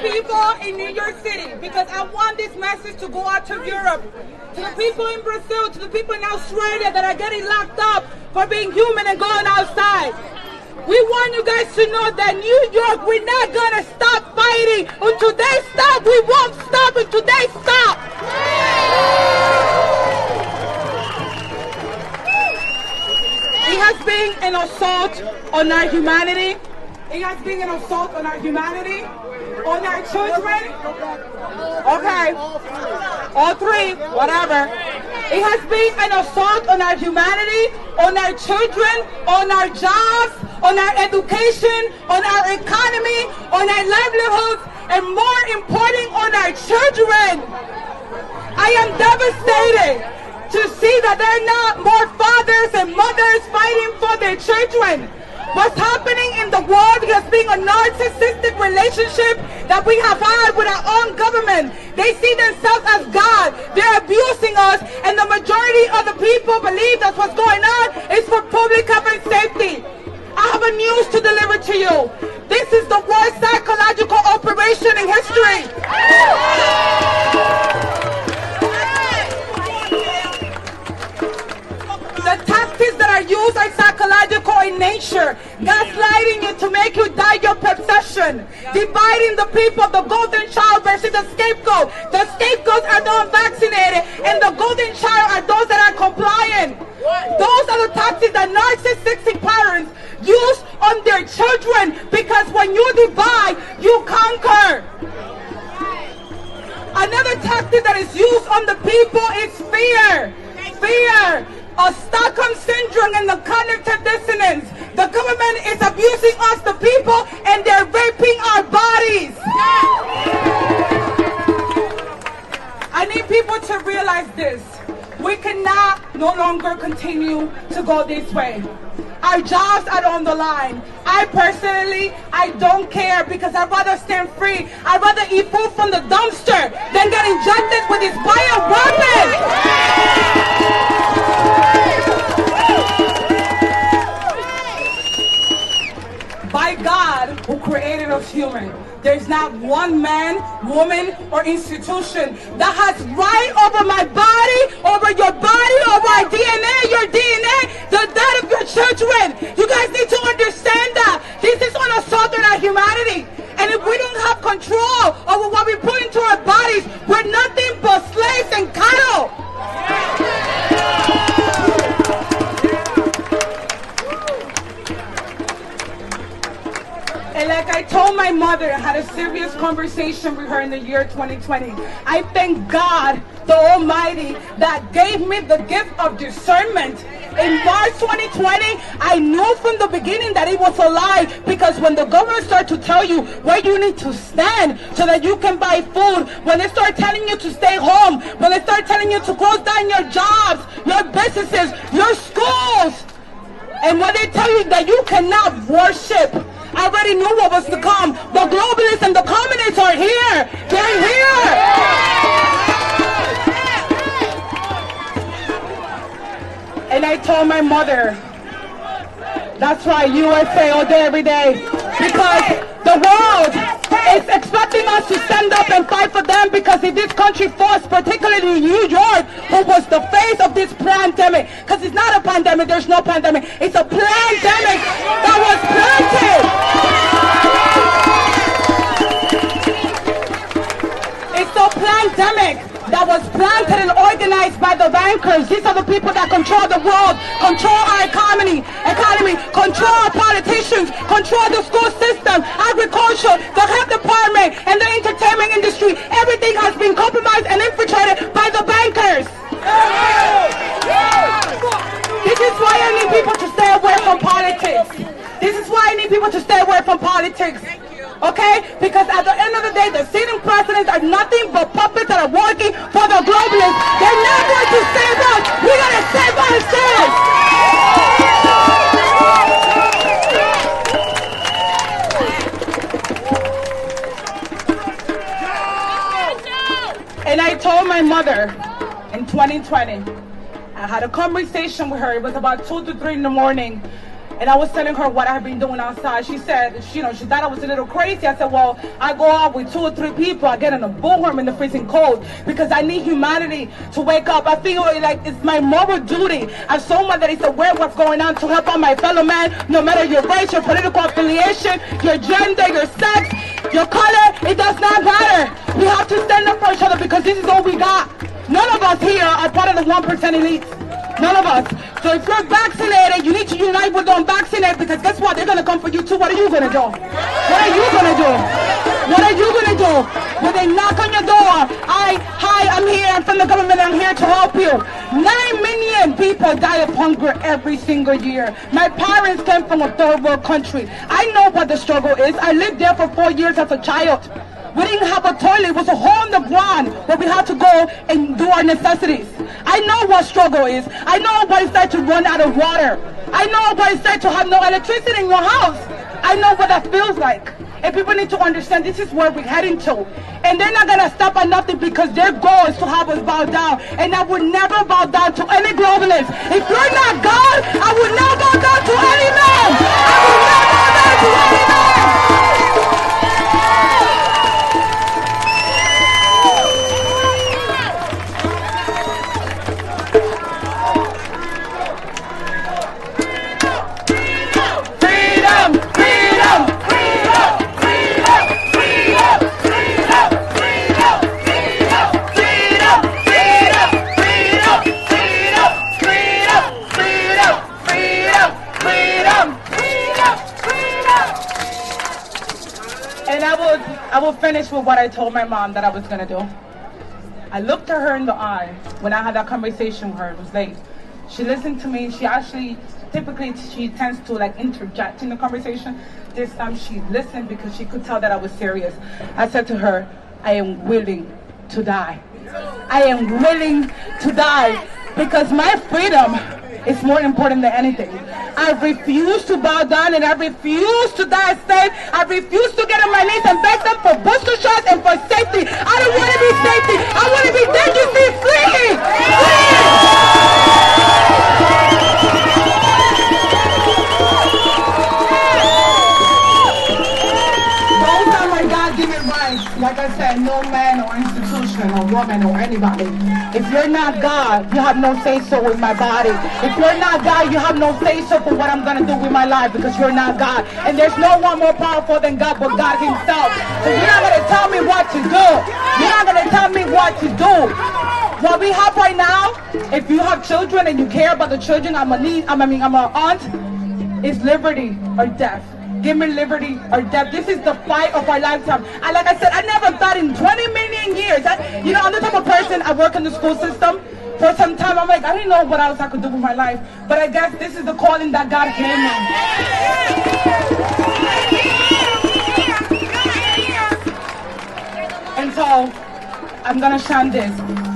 People in New York City, because I want this message to go out to Europe, to the people in Brazil, to the people in Australia that are getting locked up for being human and going outside. We want you guys to know that New York, we're not gonna stop fighting until they stop. We won't stop until they stop. It has been an assault on our humanity. It has been an assault on our humanity, on our children. Okay, all three, whatever. It has been an assault on our humanity, on our children, on our jobs, on our education, on our economy, on our livelihoods, and more important, on our children. I am devastated to see that there are not more fathers and mothers fighting for their children. What's happening in the world has been a narcissistic relationship that we have had with our own government. They see themselves as God. They're abusing us, and the majority of the people believe that what's going on is for public health and safety. I have a news to deliver to you. This is the worst psychological operation in history. The tactics that are used are psychological in nature. Gaslighting you to make you die your perception. Dividing the people, the golden child versus the scapegoat. The scapegoats are the unvaccinated, and the golden child are those that are compliant. Those are the tactics that narcissistic parents use on their children, because when you divide, you conquer. Another tactic that is used on the people is fear. Fear. Stockhold Syndrome and the cognitive dissonance. The government is abusing us, the people, and they're raping our bodies. I need people to realize this. We cannot no longer continue to go this way. Our jobs are on the line. I personally don't care, because I'd rather stand free. I'd rather eat food from the dumpster than get injected with this bioweapon. By God, who created us human, there's not one man, woman, or institution that has right over my body, over your body, over our DNA, your DNA, that of your children. You guys need to understand that this is an assault on our humanity. And if we don't have control over what we put into our bodies, we're nothing but slaves and cattle. And like I told my mother, I had a serious conversation with her in the year 2020. I thank God, the Almighty, that gave me the gift of discernment. In March 2020, I knew from the beginning that it was a lie, because when the government started to tell you where you need to stand so that you can buy food, when they start telling you to stay home, when they start telling you to close down your jobs, your businesses, your schools, and when they tell you that you cannot worship, I already knew what was to come. The globalists and the communists are here. They're here. And I told my mother, that's why USA all day, every day. Because the world is expecting us to stand up and fight for them, because in this country forced, particularly New York, who was the face of this pandemic, because it's not a pandemic, there's no pandemic, it's a pandemic that was planted. It's a pandemic that was planted and organized by the bankers. These are the people that control the world, control our economy, control our politicians, control the school system, agriculture, the health department, and the entertainment industry. Everything has been compromised and infiltrated by the bankers. This is why I need people to stay away from politics. This is why I need people to stay away from politics. Okay? Because at the end of the day, the sitting presidents are nothing but puppets that are working for the globalists. They're not going to save us. We gotta save ourselves. And I told my mother in 2020, I had a conversation with her. It was about 2 to 3 in the morning. And I was telling her what I had been doing outside. She said, she thought I was a little crazy. I said, well, I go out with 2 or 3 people. I get in a bullhorn in the freezing cold because I need humanity to wake up. I feel like it's my moral duty as someone that is aware of what's going on to help out my fellow man, no matter your race, your political affiliation, your gender, your sex, your color. It does not matter. We have to stand up for each other because this is all we got. None of us here are part of the 1% elite. None of us. So if you're vaccinated, you need to unite with the unvaccinated because guess what? They're going to come for you too. What are you going to do? What are you going to do? What are you going to do? When they knock on your door, hi, I'm here. I'm from the government. I'm here to help you. 9 million people die of hunger every single year. My parents came from a third world country. I know what the struggle is. I lived there for 4 years as a child. We didn't have a toilet. It was a hole in the ground where we had to go and do our necessities. I know what struggle is. I know what it's like to run out of water. I know what it's like to have no electricity in your house. I know what that feels like. And people need to understand this is where we're heading to. And they're not going to stop at nothing because their goal is to have us bow down. And I would never bow down to any globalist. If you're not God, I would not bow down to any man. I would not bow down to any man. I will finish with what I told my mom that I was going to do. I looked at her in the eye when I had that conversation with her. It was late. She listened to me. She actually, typically she tends to like interject in the conversation. This time she listened because she could tell that I was serious. I said to her, I am willing to die. I am willing to die because my freedom is more important than anything. I refuse to bow down and I refuse to die safe. I refuse to get on my knees and beg them for booster shots and for safety. I don't want to be safety. I want to be dangerously free. Those are my God-given rights. Like I said, no man or institution or woman or anybody. If you're not God, you have no say-so with my body. If you're not God, you have no say-so for what I'm going to do with my life because you're not God. And there's no one more powerful than God but God himself. So you're not going to tell me what to do. You're not going to tell me what to do. What we have right now, if you have children and you care about the children, I'm an aunt, is liberty or death. Give me liberty or death. This is the fight of our lifetime. And like I said, I never thought in 20 million years. I'm the type of person, I work in the school system. For some time, I'm like, I didn't know what else I could do with my life. But I guess this is the calling that God gave me. And so, I'm going to chant this.